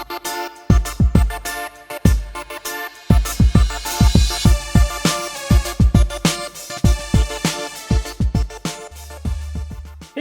Hey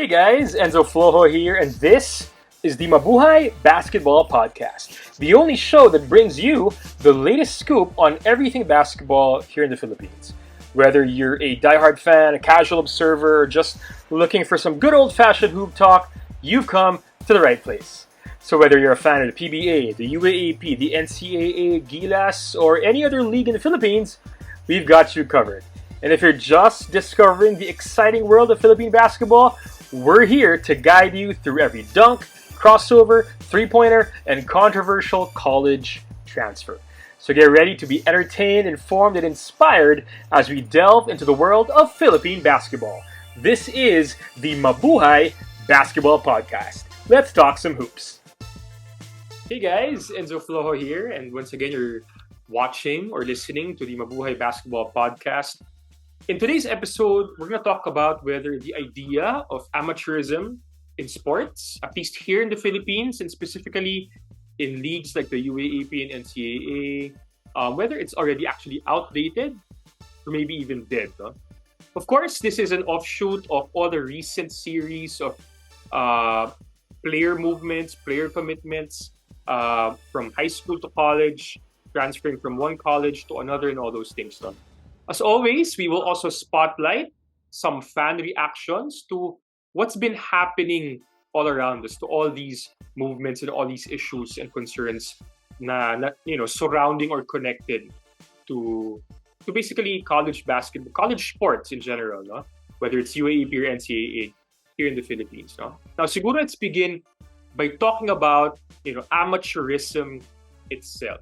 guys, Enzo Flojo here, and this is the Mabuhay Basketball Podcast, the only show that brings you the latest scoop on everything basketball here in the Philippines. Whether you're a diehard fan, a casual observer, or just looking for some good old-fashioned hoop talk, you've come to the right place. So whether you're a fan of the PBA, the UAAP, the NCAA, Gilas, or any other league in the Philippines, we've got you covered. And if you're just discovering the exciting world of Philippine basketball, we're here to guide you through every dunk, crossover, three-pointer, and controversial college transfer. So get ready to be entertained, informed, and inspired as we delve into the world of Philippine basketball. This is the Mabuhay Basketball Podcast. Let's talk some hoops. Hey guys, Enzo Flojo here, and once again you're watching or listening to the Mabuhay Basketball Podcast. In today's episode, we're going to talk about whether the idea of amateurism in sports, at least here in the Philippines, and specifically in leagues like the UAAP and NCAA, whether it's already actually outdated or maybe even dead. No? Of course, this is an offshoot of all the recent series of player movements, player commitments from high school to college, transferring from one college to another and all those things. No? As always, we will also spotlight some fan reactions to what's been happening all around us, to all these movements and all these issues and concerns na surrounding or connected to basically college basketball, college sports in general, no? Whether it's UAAP or NCAA here in the Philippines. No? Now, siguro let's begin by talking about amateurism itself.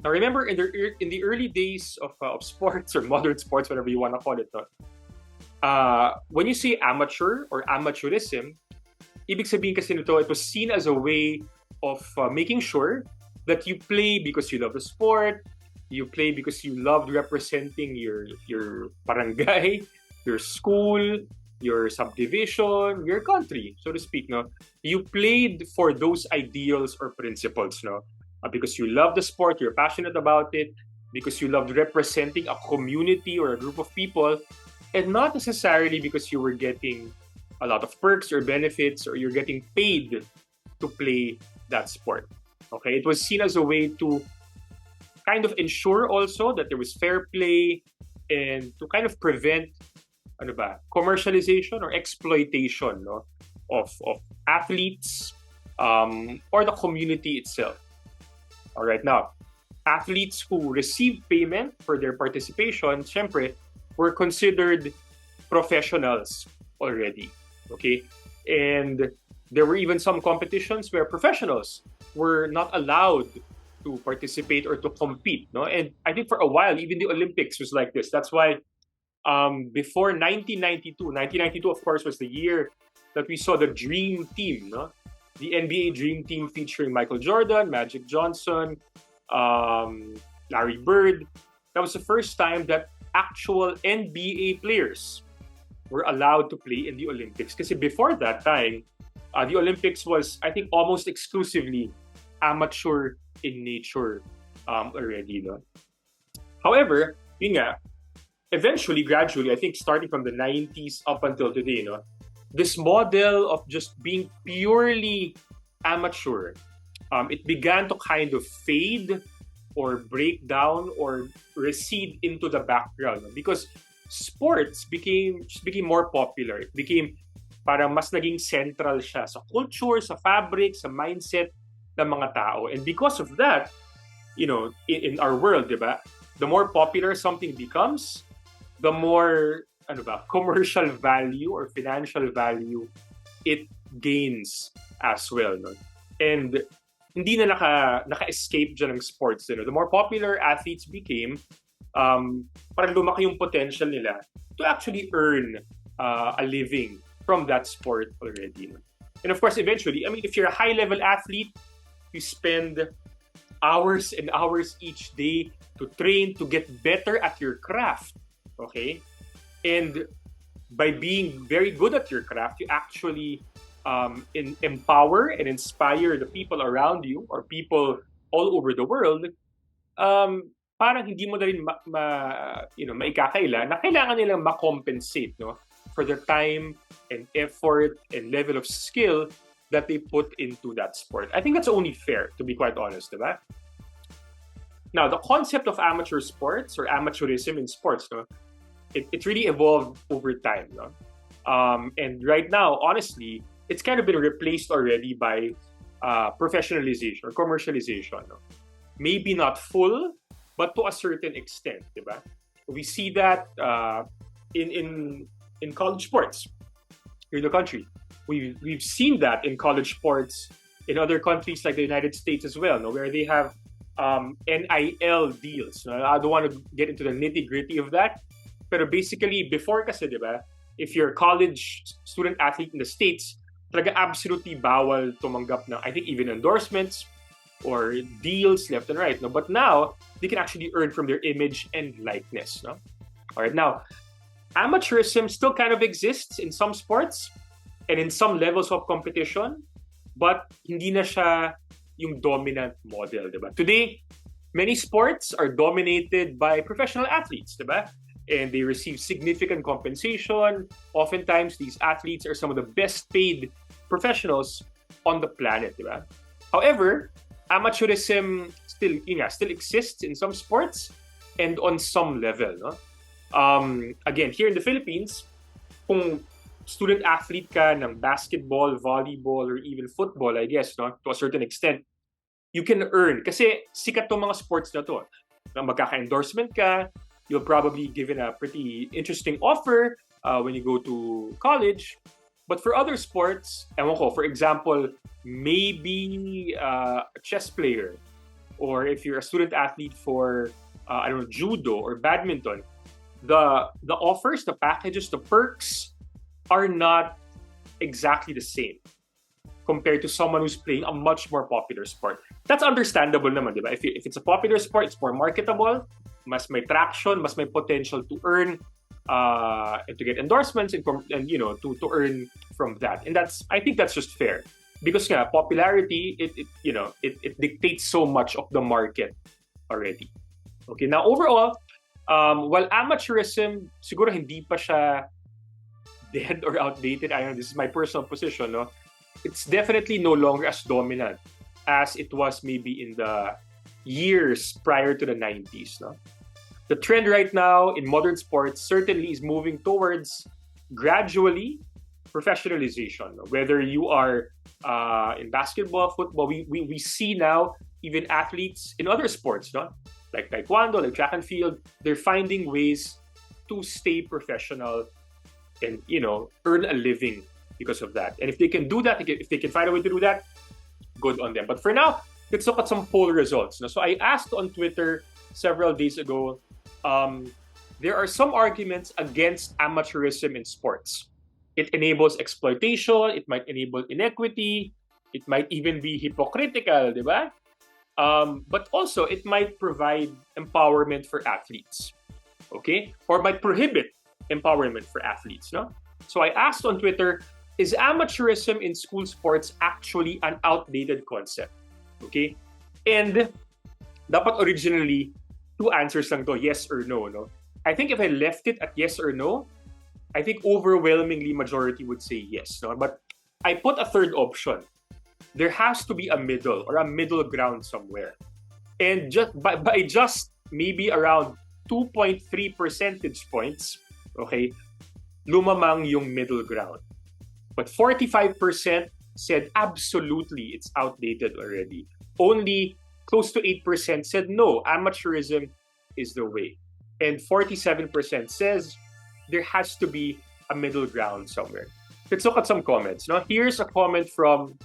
Now, remember, in the early days of sports or modern sports, whatever you want to call it, no? When you say amateur or amateurism, ibig sabihin kasi nito, it was seen as a way of making sure that you play because you love the sport, you play because you loved representing your barangay, your school, your subdivision, your country, so to speak. No, you played for those ideals or principles, no. Because you love the sport, you're passionate about it, because you loved representing a community or a group of people, and not necessarily because you were getting a lot of perks or benefits or you're getting paid to play that sport. Okay, it was seen as a way to kind of ensure also that there was fair play and to kind of prevent commercialization or exploitation, no, of athletes or the community itself. All right, now, athletes who received payment for their participation, syempre, were considered professionals already, okay? And there were even some competitions where professionals were not allowed to participate or to compete, no? And I think for a while, even the Olympics was like this. That's why before 1992, of course, was the year that we saw the Dream Team, no? The NBA Dream Team featuring Michael Jordan, Magic Johnson, Larry Bird. That was the first time that actual NBA players were allowed to play in the Olympics. Because before that time, the Olympics was, I think, almost exclusively amateur in nature already. No? However, yun nga, eventually, gradually, I think starting from the 90s up until today, no, this model of just being purely amateur, it began to kind of fade or break down or recede into the background because sports became more popular. It became parang mas naging central siya sa culture, sa fabric, sa mindset ng mga tao. And because of that, in our world, diba, the more popular something becomes, the more commercial value or financial value it gains as well. No? And hindi na naka-escape dyan ng sports. The more popular athletes became, parang lumaki yung potential nila to actually earn a living from that sport already. No? And of course, eventually, if you're a high-level athlete, you spend hours and hours each day to train to get better at your craft. Okay? And by being very good at your craft, you actually empower and inspire the people around you or people all over the world, parang hindi mo na rin maikakaila na kailangan nilang ma-compensate, no, for the time and effort and level of skill that they put into that sport. I think that's only fair, to be quite honest, diba? Now, the concept of amateur sports or amateurism in sports, no, it really evolved over time, no? And right now, honestly, it's kind of been replaced already by professionalization or commercialization. No? Maybe not full, but to a certain extent, diba? We see that in college sports here in the country. We've seen that in college sports in other countries like the United States as well, no? Where they have NIL deals. No? I don't want to get into the nitty-gritty of that, but basically, before kasi, diba, if you're a college student athlete in the States, talaga absolutely bawal tumanggap na, I think, even endorsements or deals left and right. No? But now, they can actually earn from their image and likeness. No? All right, now, amateurism still kind of exists in some sports and in some levels of competition, but hindi na siya yung dominant model, diba? Today, many sports are dominated by professional athletes, diba? And they receive significant compensation. Oftentimes, these athletes are some of the best paid professionals on the planet, diba? However, amateurism still exists in some sports and on some level, no? Again, here in the Philippines, kung student athlete ka ng basketball, volleyball, or even football, I guess, no, to a certain extent, you can earn. Kasi sikat tong mga sports na to. Na magkaka-endorsement ka, you'll probably given a pretty interesting offer when you go to college. But for other sports, ewan ko, for example, maybe a chess player, or if you're a student athlete for, I don't know, judo or badminton, the offers, the packages, the perks are not exactly the same compared to someone who's playing a much more popular sport. That's understandable naman, di ba? If it's a popular sport, it's more marketable, mas may traction, mas may potential to earn and to get endorsements and to earn from that. And I think that's just fair. Because popularity, it dictates so much of the market already. Okay, now overall, while amateurism, siguro hindi pa siya dead or outdated, I don't know, this is my personal position, no? It's definitely no longer as dominant as it was maybe in the years prior to the 90s, no? The trend right now in modern sports certainly is moving towards gradually professionalization. No? Whether you are in basketball, football, we see now even athletes in other sports, no? Like taekwondo, like track and field, they're finding ways to stay professional and earn a living because of that. And if they can do that, if they can find a way to do that, good on them. But for now, let's look at some poll results. No? So I asked on Twitter several days ago, there are some arguments against amateurism in sports. It enables exploitation, it might enable inequity, it might even be hypocritical, di ba? But also, it might provide empowerment for athletes, okay? Or might prohibit empowerment for athletes, no? So I asked on Twitter, is amateurism in school sports actually an outdated concept? Okay? And dapat originally, 2 answers lang to, yes or no, no? I think if I left it at yes or no, I think overwhelmingly majority would say yes, no? But I put a third option. There has to be a middle or a middle ground somewhere. And just by just maybe around 2.3 percentage points, okay, lumamang yung middle ground. But 45% said absolutely it's outdated already. Only close to 8% said no, amateurism is the way. And 47% says there has to be a middle ground somewhere. Let's look at some comments. Now, here's a comment from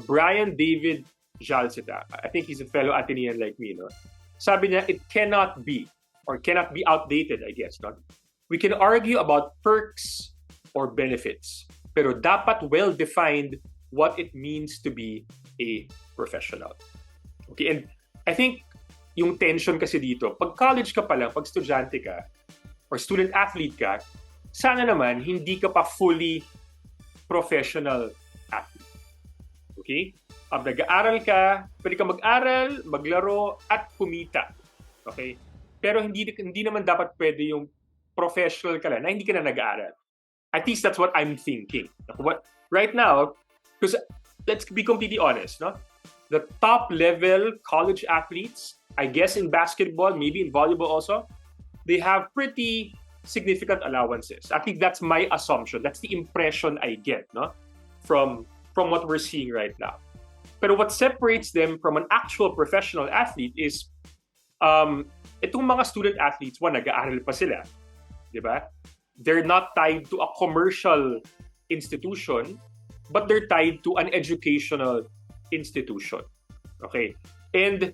Brian David Jalcita. I think he's a fellow Atenean like me. No? Sabi niya, it cannot be outdated, I guess. No? We can argue about perks or benefits, pero dapat well-defined what it means to be a professional. Okay, and I think yung tension kasi dito, pag college ka pa lang, pag estudyante ka, or student athlete ka, sana naman hindi ka pa fully professional Okay? Nag-aaral ka, pwede ka mag-aral, maglaro, at kumita. Okay? Pero hindi naman dapat pwede yung professional ka lang na hindi ka na nag-aaral. At least that's what I'm thinking. Right now, because let's be completely honest, no? The top level college athletes, I guess in basketball, maybe in volleyball also, they have pretty significant allowances. I think that's my assumption. That's the impression I get, no? From what we're seeing right now. But what separates them from an actual professional athlete is itong mga student athletes, nag-aaral pa sila. Diba? They're not tied to a commercial institution, but they're tied to an educational institution. Okay? And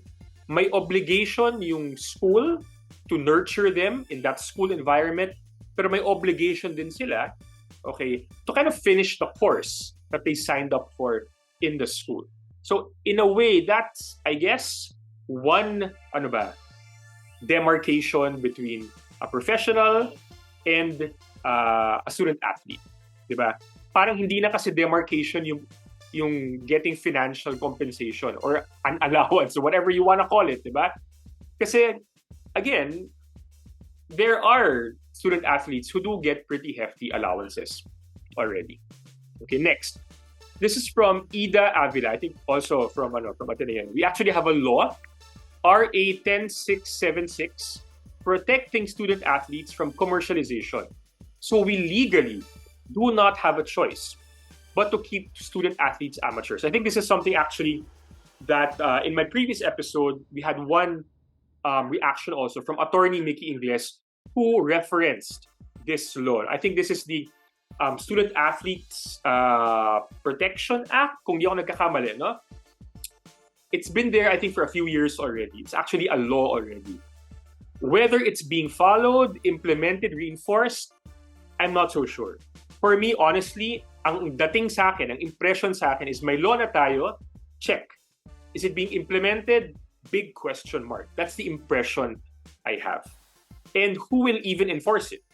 may obligation yung school to nurture them in that school environment, pero may obligation din sila, okay, to kind of finish the course that they signed up for in the school. So in a way, that's, I guess, one demarcation between a professional and a student athlete, diba? Parang hindi na kasi demarcation yung getting financial compensation or an allowance or whatever you want to call it, diba? Kasi again, there are student athletes who do get pretty hefty allowances already. Okay, next. This is from Ida Avila, I think also from Ateneo. We actually have a law, RA 10676, protecting student athletes from commercialization. So we legally do not have a choice but to keep student athletes amateurs. I think this is something actually that in my previous episode, we had one reaction also from attorney Mickey Ingles who referenced this law. I think this is the Student Athletes Protection Act, kung di ako nagkakamali, no? It's been there, I think, for a few years already. It's actually a law already. Whether it's being followed, implemented, reinforced, I'm not so sure. For me, honestly, ang dating sa akin, ang impression sa akin is may law na tayo, check. Is it being implemented? Big question mark. That's the impression I have. And who will even enforce it?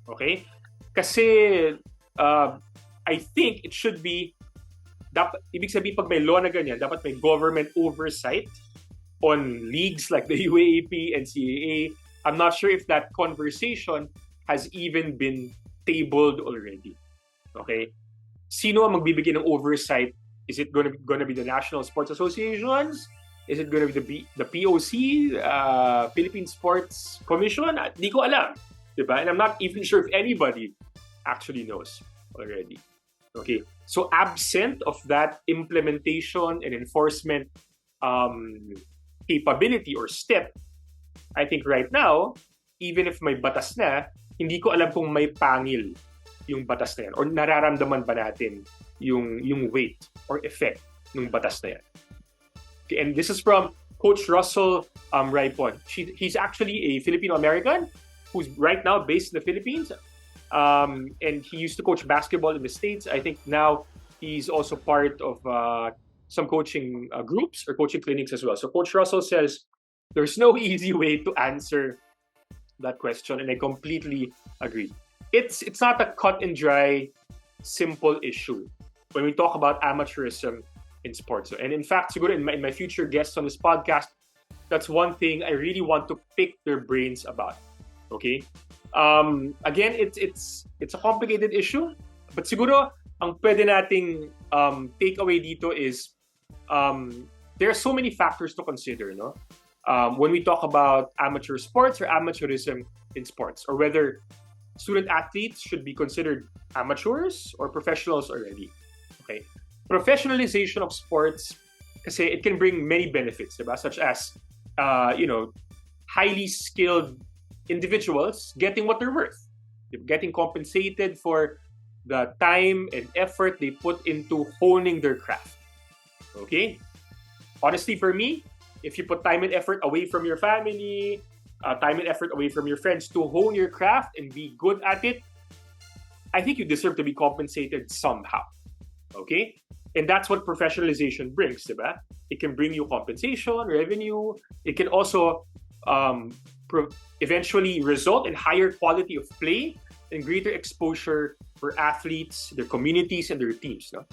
Okay? Kasi I think it should be ibig sabihin pag may law na ganyan, dapat may government oversight on leagues like the UAAP and CAA. I'm not sure if that conversation has even been tabled already. Okay? Sino ang magbibigay ng oversight? Is it going to be the National Sports Associations? Is it going to be the POC, Philippine Sports Commission? Di ko alam. Diba? And I'm not even sure if anybody actually knows already. Okay, so absent of that implementation and enforcement capability or step, I think right now, even if may batas na, hindi ko alam kung may pangil yung batas na yan or nararamdaman ba natin yung weight or effect ng batas na yan. Okay, and this is from Coach Russell Raipon. He's actually a Filipino-American who's right now based in the Philippines. And he used to coach basketball in the States. I think now he's also part of some coaching groups or coaching clinics as well. So Coach Russell says there's no easy way to answer that question, and I completely agree. It's not a cut and dry, simple issue when we talk about amateurism in sports. And in fact, siguro in my future guests on this podcast, that's one thing I really want to pick their brains about. Okay? Again, it's a complicated issue, but siguro ang pwede nating take away dito is there are so many factors to consider, no? When we talk about amateur sports or amateurism in sports, or whether student athletes should be considered amateurs or professionals already. Okay, professionalization of sports, kasi it can bring many benefits, diba? Such as highly skilled individuals getting what they're worth, getting compensated for the time and effort they put into honing their craft. Okay? Honestly, for me, if you put time and effort away from your family, time and effort away from your friends to hone your craft and be good at it, I think you deserve to be compensated somehow. Okay? And that's what professionalization brings, diba? It can bring you compensation, revenue. It can also eventually result in higher quality of play and greater exposure for athletes, their communities, and their teams. No?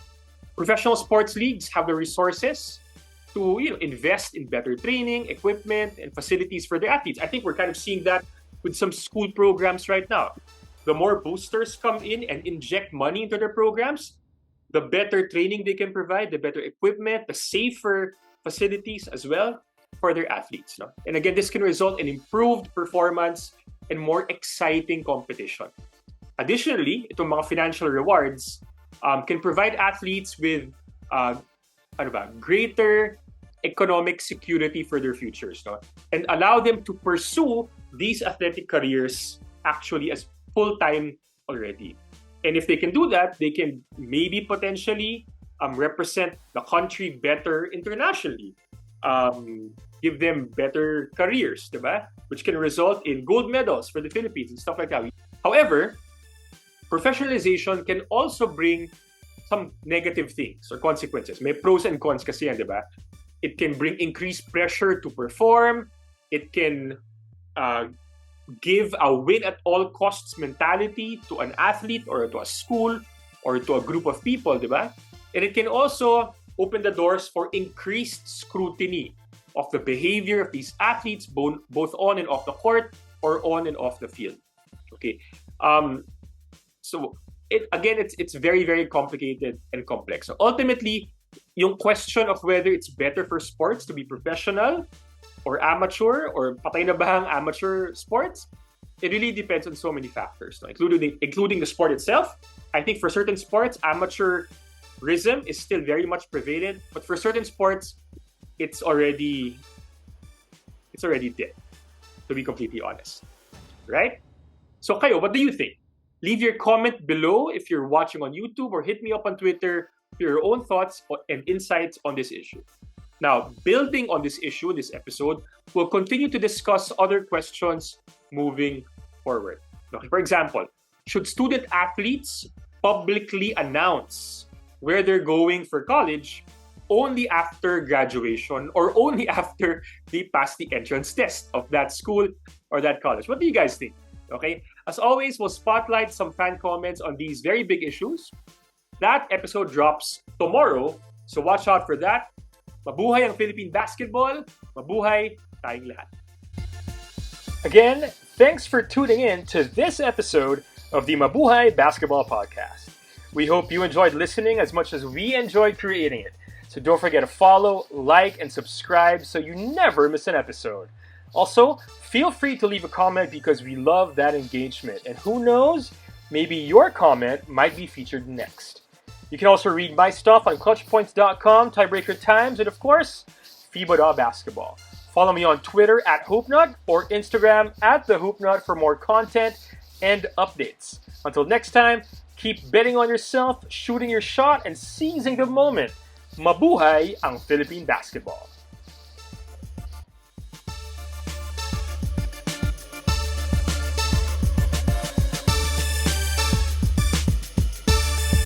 Professional sports leagues have the resources to invest in better training, equipment, and facilities for their athletes. I think we're kind of seeing that with some school programs right now. The more boosters come in and inject money into their programs, the better training they can provide, the better equipment, the safer facilities as well for their athletes. No? And again, this can result in improved performance and more exciting competition. Additionally, itong mga financial rewards can provide athletes with greater economic security for their futures, no? And allow them to pursue these athletic careers actually as full-time already. And if they can do that, they can maybe potentially represent the country better internationally. Give them better careers, diba? Which can result in gold medals for the Philippines and stuff like that. However, professionalization can also bring some negative things or consequences. May pros and cons kasi yan, diba? It can bring increased pressure to perform. It can give a win-at-all-costs mentality to an athlete or to a school or to a group of people, diba? And it can also open the doors for increased scrutiny of the behavior of these athletes, both on and off the court or on and off the field. Okay. So it's very, very complicated and complex. So ultimately, yung question of whether it's better for sports to be professional or amateur or patay na bahang amateur sports, it really depends on so many factors, no? including the sport itself. I think for certain sports, amateurism is still very much prevalent, but for certain sports, it's already dead, to be completely honest, right? So kayo, what do you think? Leave your comment below if you're watching on YouTube, or hit me up on Twitter for your own thoughts and insights on this issue. Now, building on this issue in this episode, we'll continue to discuss other questions moving forward. Okay, for example, should student athletes publicly announce where they're going for college only after graduation or only after they pass the entrance test of that school or that college? What do you guys think? Okay, as always, we'll spotlight some fan comments on these very big issues. That episode drops tomorrow, so watch out for that. Mabuhay ang Philippine basketball. Mabuhay tayong lahat. Again, thanks for tuning in to this episode of the Mabuhay Basketball Podcast. We hope you enjoyed listening as much as we enjoyed creating it. So don't forget to follow, like, and subscribe so you never miss an episode. Also, feel free to leave a comment because we love that engagement. And who knows, maybe your comment might be featured next. You can also read my stuff on clutchpoints.com, Tiebreaker Times, and of course, FIBA.basketball. Follow me on Twitter at Hoopnut or Instagram at The Hoopnut for more content and updates. Until next time, keep betting on yourself, shooting your shot, and seizing the moment. Mabuhay ang Philippine basketball.